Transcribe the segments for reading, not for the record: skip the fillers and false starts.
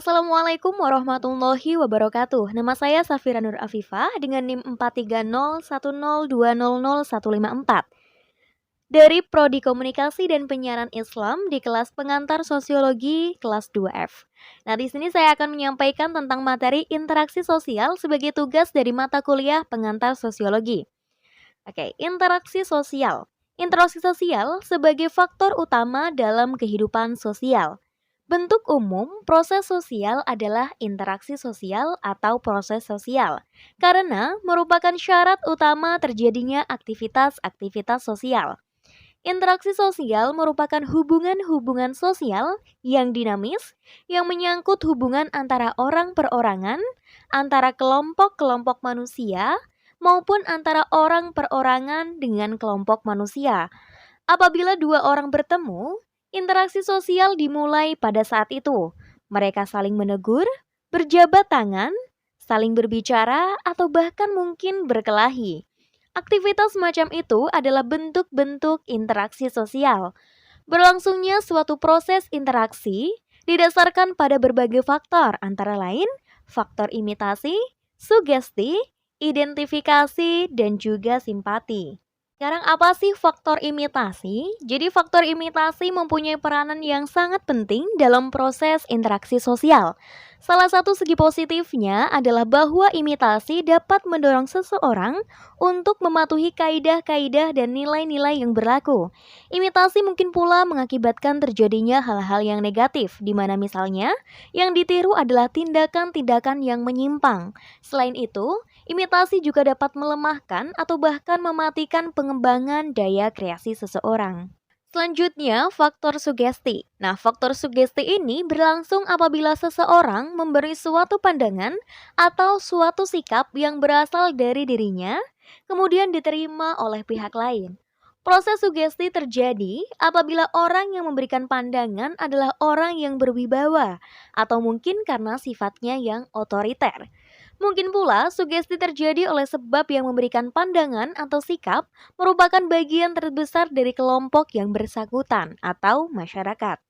Assalamualaikum warahmatullahi wabarakatuh. Nama saya Safira Nur Afifah dengan NIM 43010200154 dari Prodi Komunikasi dan Penyiaran Islam di kelas Pengantar Sosiologi kelas 2F. Nah, di sini saya akan menyampaikan tentang materi interaksi sosial sebagai tugas dari mata kuliah Pengantar Sosiologi. Oke, interaksi sosial. Interaksi sosial sebagai faktor utama dalam kehidupan sosial. Bentuk umum proses sosial adalah interaksi sosial atau proses sosial, karena merupakan syarat utama terjadinya aktivitas-aktivitas sosial. Interaksi sosial merupakan hubungan-hubungan sosial yang dinamis, yang menyangkut hubungan antara orang perorangan, antara kelompok-kelompok manusia, maupun antara orang perorangan dengan kelompok manusia. Apabila dua orang bertemu, interaksi sosial dimulai pada saat itu. Mereka saling menegur, berjabat tangan, saling berbicara, atau bahkan mungkin berkelahi. Aktivitas semacam itu adalah bentuk-bentuk interaksi sosial. Berlangsungnya suatu proses interaksi didasarkan pada berbagai faktor, antara lain faktor imitasi, sugesti, identifikasi, dan juga simpati. Sekarang apa sih faktor imitasi? Jadi faktor imitasi mempunyai peranan yang sangat penting dalam proses interaksi sosial. Salah satu segi positifnya adalah bahwa imitasi dapat mendorong seseorang untuk mematuhi kaidah-kaidah dan nilai-nilai yang berlaku. Imitasi mungkin pula mengakibatkan terjadinya hal-hal yang negatif, di mana misalnya yang ditiru adalah tindakan-tindakan yang menyimpang. Selain itu, imitasi juga dapat melemahkan atau bahkan mematikan pengembangan daya kreasi seseorang. Selanjutnya, faktor sugesti. Nah, faktor sugesti ini berlangsung apabila seseorang memberi suatu pandangan atau suatu sikap yang berasal dari dirinya, kemudian diterima oleh pihak lain. Proses sugesti terjadi apabila orang yang memberikan pandangan adalah orang yang berwibawa, atau mungkin karena sifatnya yang otoriter. Mungkin pula sugesti terjadi oleh sebab yang memberikan pandangan atau sikap merupakan bagian terbesar dari kelompok yang bersangkutan atau masyarakat.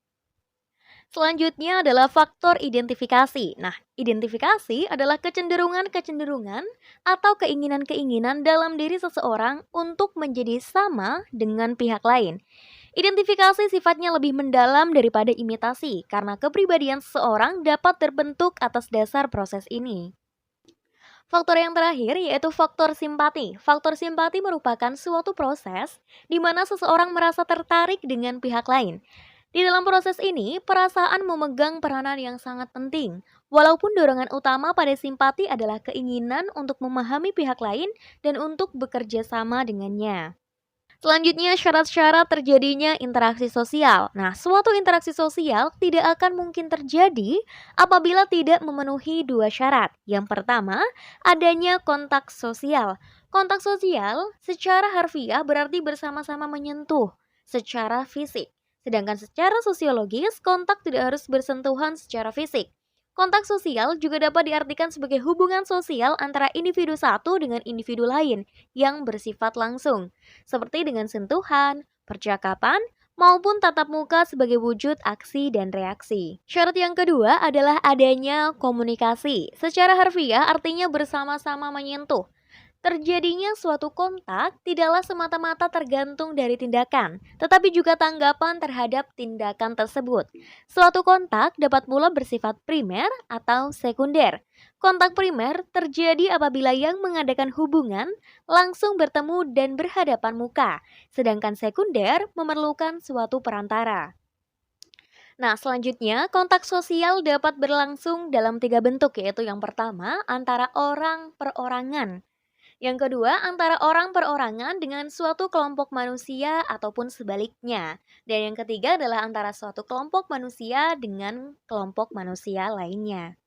Selanjutnya adalah faktor identifikasi. Nah, identifikasi adalah kecenderungan-kecenderungan atau keinginan-keinginan dalam diri seseorang untuk menjadi sama dengan pihak lain. Identifikasi sifatnya lebih mendalam daripada imitasi karena kepribadian seseorang dapat terbentuk atas dasar proses ini. Faktor yang terakhir yaitu faktor simpati. Faktor simpati merupakan suatu proses di mana seseorang merasa tertarik dengan pihak lain. Di dalam proses ini, perasaan memegang peranan yang sangat penting. Walaupun dorongan utama pada simpati adalah keinginan untuk memahami pihak lain dan untuk bekerja sama dengannya. Selanjutnya, syarat-syarat terjadinya interaksi sosial. Nah, suatu interaksi sosial tidak akan mungkin terjadi apabila tidak memenuhi dua syarat. Yang pertama, adanya kontak sosial. Kontak sosial secara harfiah berarti bersama-sama menyentuh secara fisik. Sedangkan secara sosiologis, kontak tidak harus bersentuhan secara fisik. Kontak sosial juga dapat diartikan sebagai hubungan sosial antara individu satu dengan individu lain yang bersifat langsung, seperti dengan sentuhan, percakapan, maupun tatap muka sebagai wujud aksi dan reaksi. Syarat yang kedua adalah adanya komunikasi. Secara harfiah artinya bersama-sama menyentuh. Terjadinya suatu kontak tidaklah semata-mata tergantung dari tindakan, tetapi juga tanggapan terhadap tindakan tersebut. Suatu kontak dapat pula bersifat primer atau sekunder. Kontak primer terjadi apabila yang mengadakan hubungan langsung bertemu dan berhadapan muka, sedangkan sekunder memerlukan suatu perantara. Nah, selanjutnya kontak sosial dapat berlangsung dalam tiga bentuk, yaitu yang pertama antara orang perorangan. Yang kedua, antara orang perorangan dengan suatu kelompok manusia ataupun sebaliknya. Dan yang ketiga adalah antara suatu kelompok manusia dengan kelompok manusia lainnya.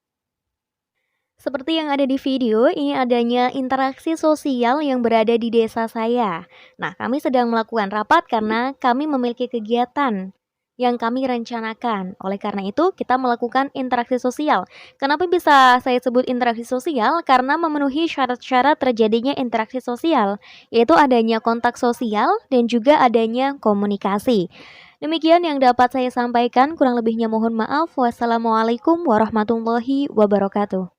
Seperti yang ada di video, ini adanya interaksi sosial yang berada di desa saya. Nah, kami sedang melakukan rapat karena kami memiliki kegiatan yang kami rencanakan. Oleh karena itu, kita melakukan interaksi sosial. Kenapa bisa saya sebut interaksi sosial? Karena memenuhi syarat-syarat terjadinya interaksi sosial, yaitu adanya kontak sosial dan juga adanya komunikasi. Demikian yang dapat saya sampaikan, kurang lebihnya mohon maaf. Wassalamualaikum warahmatullahi wabarakatuh.